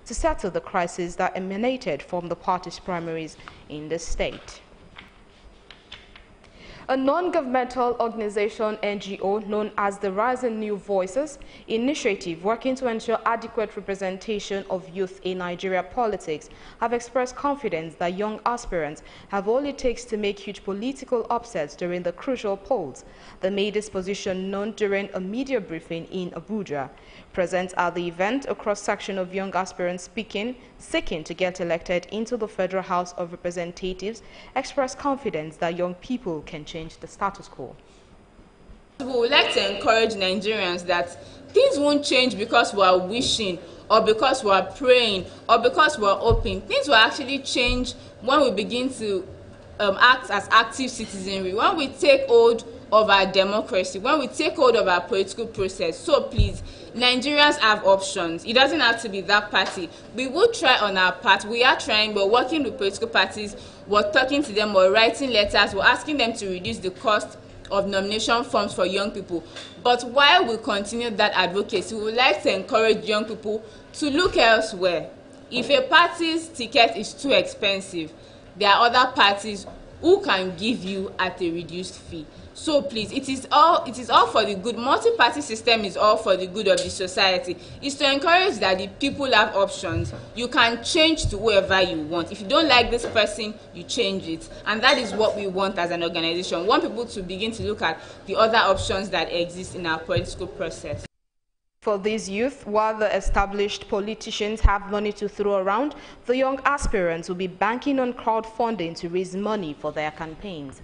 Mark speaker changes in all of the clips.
Speaker 1: to settle the crisis that emanated from the party's primaries in the state. A non-governmental organization, NGO, known as the Rising New Voices initiative, working to ensure adequate representation of youth in Nigeria politics, have expressed confidence that young aspirants have all it takes to make huge political upsets during the crucial polls. They made this position known during a media briefing in Abuja. Present at the event, a cross-section of young aspirants seeking to get elected into the Federal House of Representatives, expressed confidence that young people can change the status quo.
Speaker 2: We would like to encourage Nigerians that things won't change because we are wishing, or because we are praying, or because we are hoping. Things will actually change when we begin to act as active citizenry, when we take hold of our democracy, when we take hold of our political process. So please, Nigerians have options. It doesn't have to be that party. We will try on our part. We are trying. We're working with political parties. We're talking to them. We're writing letters. We're asking them to reduce the cost of nomination forms for young people. But while we continue that advocacy, we would like to encourage young people to look elsewhere. If a party's ticket is too expensive, there are other parties who can give you at a reduced fee. So please, it is all for the good. Multi-party system is all for the good of the society. It's to encourage that the people have options. You can change to whoever you want. If you don't like this person, you change it. And that is what we want as an organization. We want people to begin to look at the other options that exist in our political process.
Speaker 1: For these youth, while the established politicians have money to throw around, the young aspirants will be banking on crowdfunding to raise money for their campaigns.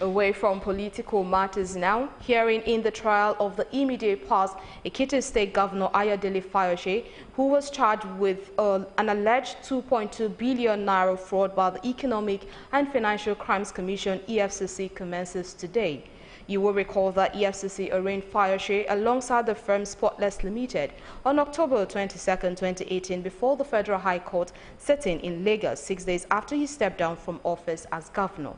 Speaker 1: Away from political matters now, hearing in the trial of the immediate past Ekiti State Governor Ayodele Fayose, who was charged with an alleged 2.2 billion naira fraud by the Economic and Financial Crimes Commission (EFCC) commences today. You will recall that EFCC arraigned Fayose alongside the firm Spotless Limited on October 22, 2018 before the Federal High Court sitting in Lagos 6 days after he stepped down from office as governor.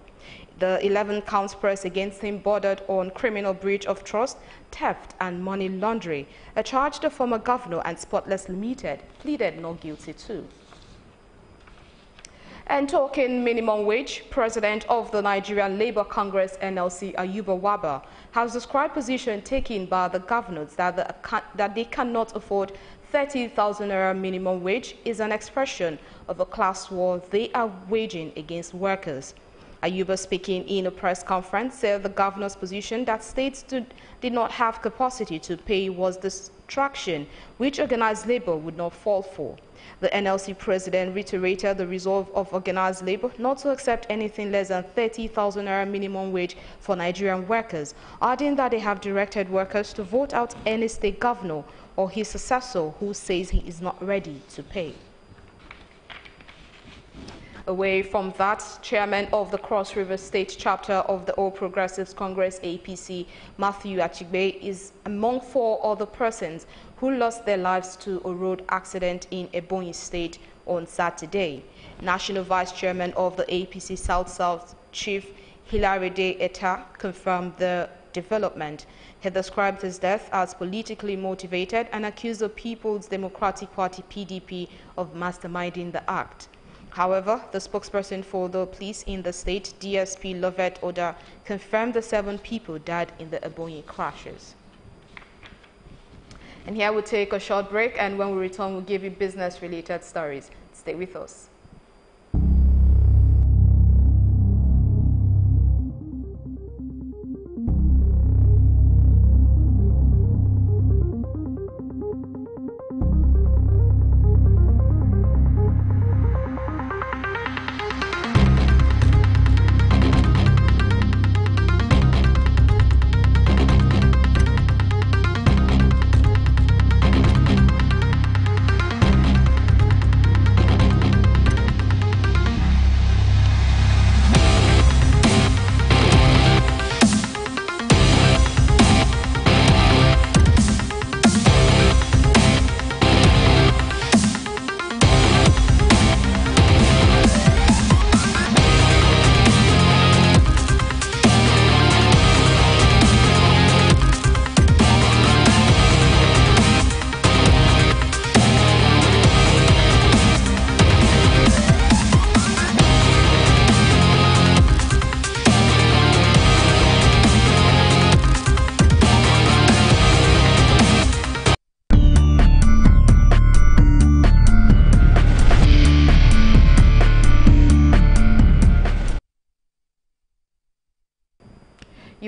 Speaker 1: The 11 counts pressed against him bordered on criminal breach of trust, theft and money laundering, a charge the former governor and Spotless Limited pleaded not guilty to. And talking minimum wage, President of the Nigerian Labour Congress NLC Ayuba Waba has described position taken by the governors that they cannot afford 30,000 naira minimum wage is an expression of a class war they are waging against workers. Ayuba, speaking in a press conference, said the governor's position that states did not have capacity to pay was distraction which organized labor would not fall for. The NLC president reiterated the resolve of organized labor not to accept anything less than 30,000 naira minimum wage for Nigerian workers, adding that they have directed workers to vote out any state governor or his successor who says he is not ready to pay. Away from that, Chairman of the Cross River State chapter of the All Progressives Congress APC, Matthew Achigbe, is among 4 other persons who lost their lives to a road accident in Ebonyi State on Saturday. National Vice Chairman of the APC South-South, Chief Hilaride Eta, confirmed the development. He described his death as politically motivated and accused the People's Democratic Party (PDP) of masterminding the act. However, the spokesperson for the police in the state, DSP Lovett Oda, confirmed the 7 people died in the Ebonyi crashes. And here we'll take a short break, and when we return, we'll give you business-related stories. Stay with us.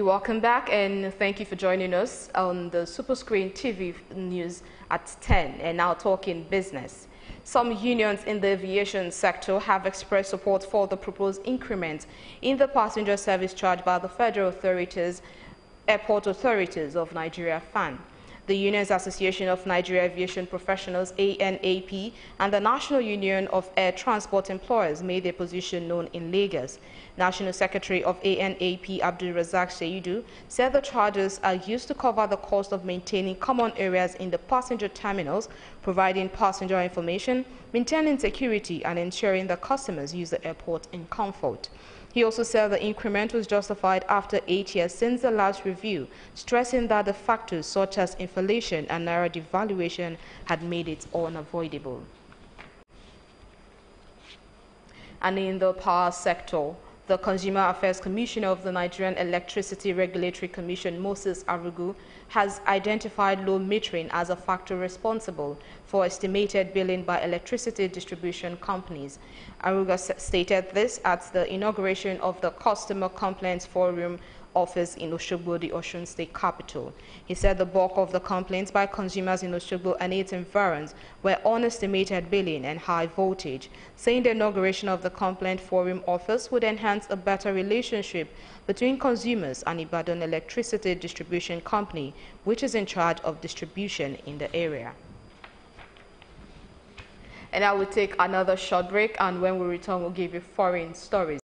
Speaker 1: You're welcome back, and thank you for joining us on the SuperScreen TV news at 10, and now talking business. Some unions in the aviation sector have expressed support for the proposed increment in the passenger service charge by the Federal Authorities, Airport Authorities of Nigeria (FAN). The Unions Association of Nigeria Aviation Professionals (ANAP) and the National Union of Air Transport Employers made their position known in Lagos. National Secretary of ANAP Abdul Razak Seidu said the charges are used to cover the cost of maintaining common areas in the passenger terminals, providing passenger information, maintaining security, and ensuring that customers use the airport in comfort. He also said the increment was justified after 8 years since the last review, stressing that the factors such as inflation and naira devaluation had made it unavoidable. And in the power sector, the Consumer Affairs Commissioner of the Nigerian Electricity Regulatory Commission, Moses Arugu, has identified low metering as a factor responsible for estimated billing by electricity distribution companies. Arugu stated this at the inauguration of the Customer Complaints Forum office in Osogbo, the Osun State capital. He said the bulk of the complaints by consumers in Osogbo and its environs were unestimated billing and high voltage, saying the inauguration of the Complaint Forum office would enhance a better relationship between consumers and Ibadan Electricity Distribution Company, which is in charge of distribution in the area. And I will take another short break, and when we return, we'll give you foreign stories.